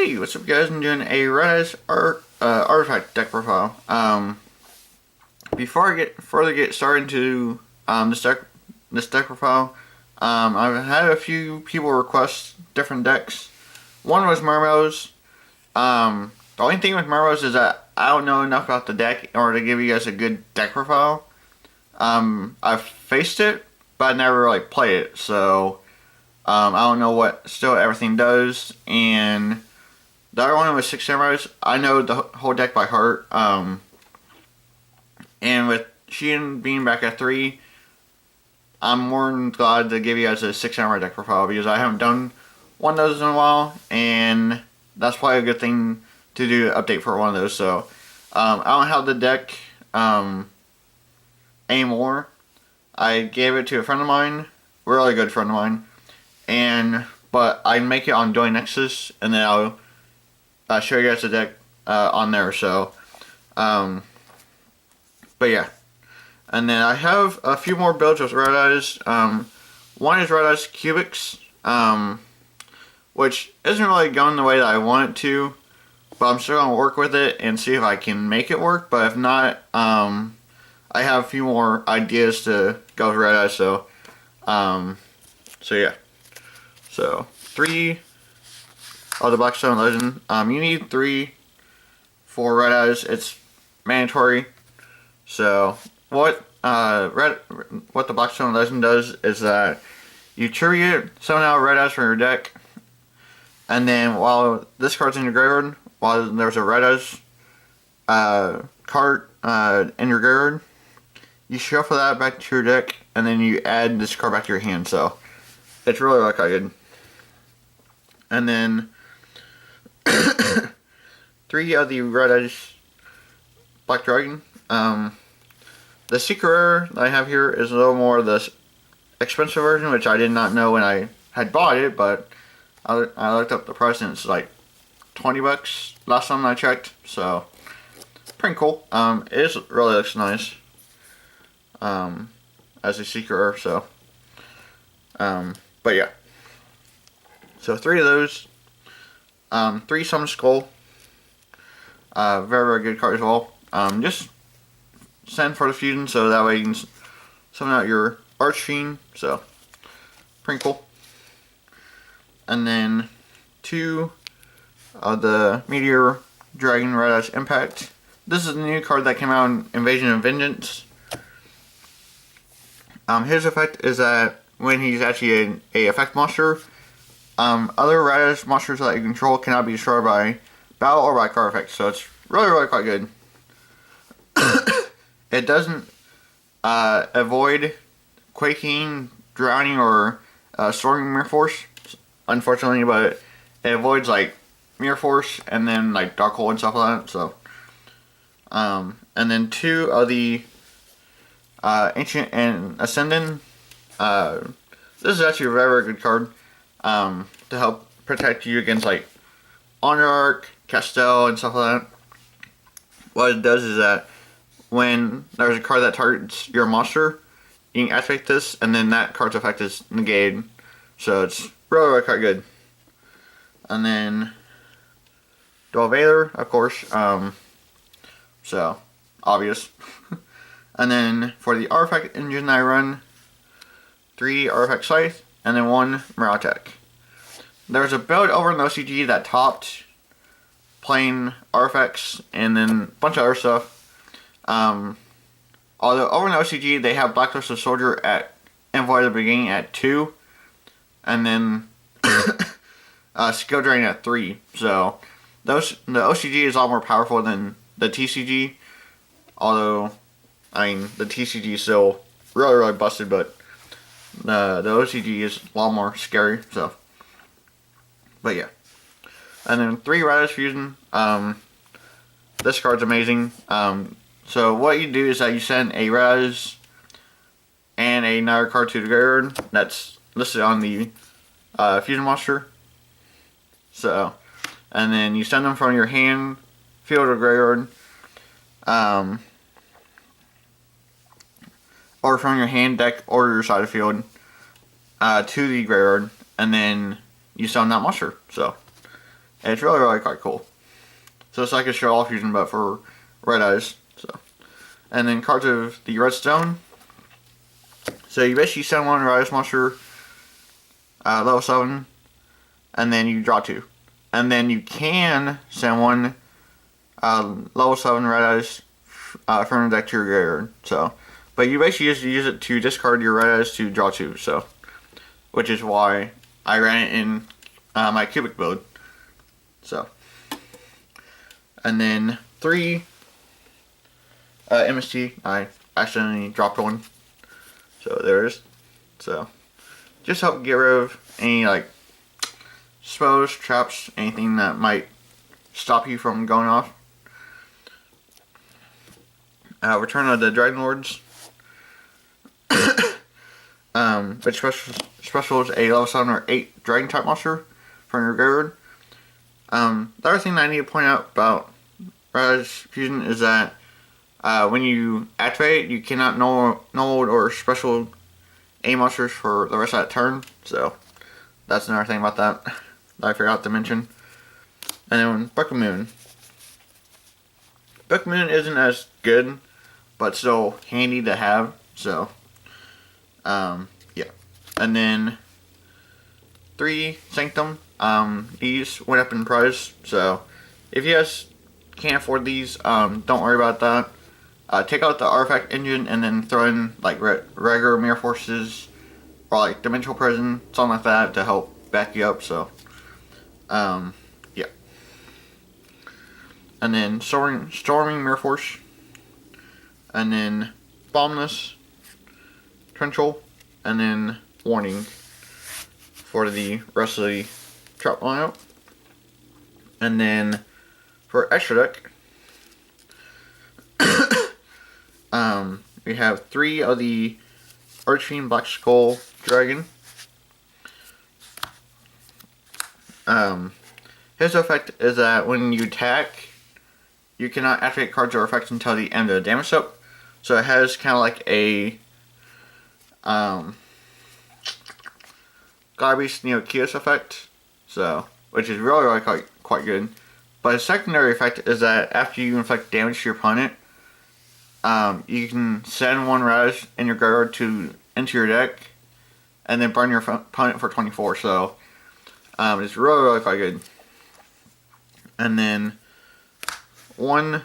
Hey, what's up guys? I'm doing a Red-Eyes Artifact deck profile. Before I get started into this deck profile, I've had a few people request different decks. One was Mermos. The only thing with Mermos is that I don't know enough about the deck in order to give you guys a good deck profile. I've faced it, but I never really played it, so I don't know what still everything does. And the other one was Six Samurais. I know the whole deck by heart. And with Sheehan being back at 3, I'm more than glad to give you guys a Six Samurai deck profile because I haven't done one of those in a while, and that's probably a good thing to do an update for one of those. So I don't have the deck anymore. I gave it to a friend of mine, really good friend of mine, but I make it on Duel Nexus, and then I'll show you guys the deck on there. So, but yeah, and then I have a few more builds with Red-Eyes. One is Red-Eyes Cubics, which isn't really going the way that I want it to, but I'm still gonna work with it and see if I can make it work. But if not, I have a few more ideas to go with Red-Eyes. So, yeah. So 3 of the Blackstone Legend. You need 3 for Red-Eyes. It's mandatory. So what the Blackstone Legend does is that you tribute summon out Red-Eyes from your deck, and then while this card's in your graveyard, while there's a Red-Eyes card in your graveyard, you shuffle that back to your deck, and then you add this card back to your hand. So it's really quite good. And then 3 of the Red-Eyes Black Dragon. The secret rare that I have here is a little more of the expensive version, which I did not know when I had bought it, but I looked up the price and it's like 20 bucks last time I checked. So pretty cool. It really looks nice as a secret rare. So but yeah. So 3 of those. 3 Summon Skull. Very, very good card as well. Just send for the fusion so that way you can summon out your Archfiend. So pretty cool. And then 2 of the Meteor Dragon Red-Eyes Impact. This is the new card that came out in Invasion and Vengeance. His effect is that when he's actually a effect monster, other Red-Eyes monsters that you control cannot be destroyed by battle or by card effects. So it's really, really quite good. It doesn't avoid quaking, drowning, or storming Mirror Force, unfortunately, but it avoids like Mirror Force and then like Dark Hole and stuff like that. So, and then 2 of the Ancient and Ascendant. This is actually a very, very good card to help protect you against like Honor, Castell, and stuff like that. What it does is that when there's a card that targets your monster, you can activate this, and then that card's effect is negated. So it's really, really quite good. And then Dual Valor, of course. So obvious. And then for the artifact engine I run, 3 Artifact Scythe, and then 1 Morale Tech. There's a build over in the OCG that topped playing artifacts and then a bunch of other stuff. Although over in the OCG they have Blacklisted Soldier at Envoy at the beginning at 2, and then Skill Drain at 3. So the OCG is a lot more powerful than the TCG. Although, I mean, the TCG is still really, really busted, but the OCG is a lot more scary. So, but yeah. And then 3 Red-Eyes Fusion. This card's amazing. So what you do is that you send a Red-Eyes and another card to the graveyard that's listed on the fusion monster. So, and then you send them from your hand, field, or graveyard, or from your hand, deck, or your side of field to the graveyard, and then you summon that monster. So And it's really quite cool. So it's like a show off fusion, but for Red-Eyes. So, and then cards of the Redstone. So you basically send one Red-Eyes monster, level 7, and then you draw 2. And then you can send one level 7 Red-Eyes from the deck to your graveyard. So, but you basically just use it to discard your Red-Eyes to draw 2. So, which is why I ran it in my cubic build. So, and then 3 MST. I accidentally dropped one. So there it is. So just help get rid of any like spells, traps, anything that might stop you from going off. Return of the Dragon Lords. Which specials a level 7 or 8 Dragon type monster from your graveyard. The other thing that I need to point out about Red-Eyes Fusion is that when you activate it, you cannot null or special A monsters for the rest of that turn. So that's another thing about that I forgot to mention. And then Book of Moon. Book of Moon isn't as good, but still handy to have. So yeah. And then 3 Sanctum. These went up in price. So if you guys can't afford these, don't worry about that. Take out the artifact engine and then throw in like regular mirror forces or like dimensional prison, something like that to help back you up. So, yeah. And then storming mirror force, and then bombness, trenchal, and then warning for the rest of the trap lineup. And then for extra deck. We have 3 of the Archfiend Black Skull Dragon. His effect is that when you attack, you cannot activate cards or effects until the end of the damage step. So it has kind of like a Garbage Neokios effect, so which is really quite good. But his secondary effect is that after you inflict damage to your opponent, you can send one Red-Eyes in your graveyard into your deck, and then burn your opponent for 24. So it's really quite good. And then 1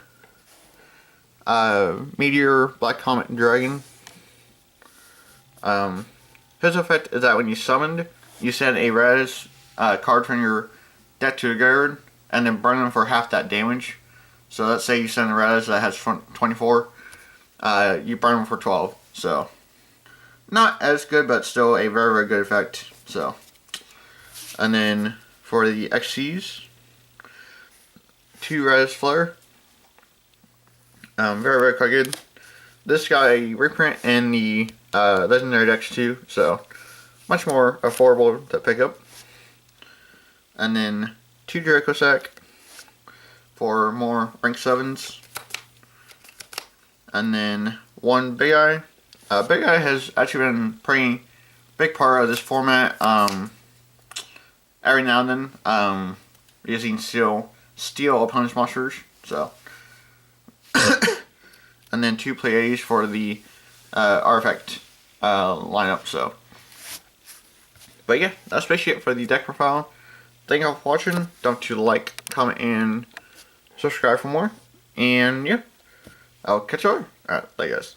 Meteor Black Comet Dragon. His effect is that when you summoned, you send a Red-Eyes card from your deck to your graveyard, and then burn them for half that damage. So let's say you send a Red-Eyes that has 24. You burn them for 12. So not as good, but still a very good effect. So, and then for the XCs, 2 Red-Eyes Flare. Very quite good. This got a reprint in the legendary decks too, so much more affordable to pick up. And then 2 Draco Sack for more rank 7s. And then 1 Big Eye. Big Eye has actually been a pretty big part of this format. Every now and then, using steal opponent's monsters. So, and then 2 Pleiades for the artifact lineup. So, but yeah, that's basically it for the deck profile. Thank you all for watching. Don't forget to like, comment, and subscribe for more. And yeah, I'll catch you later. Alright, bye guys.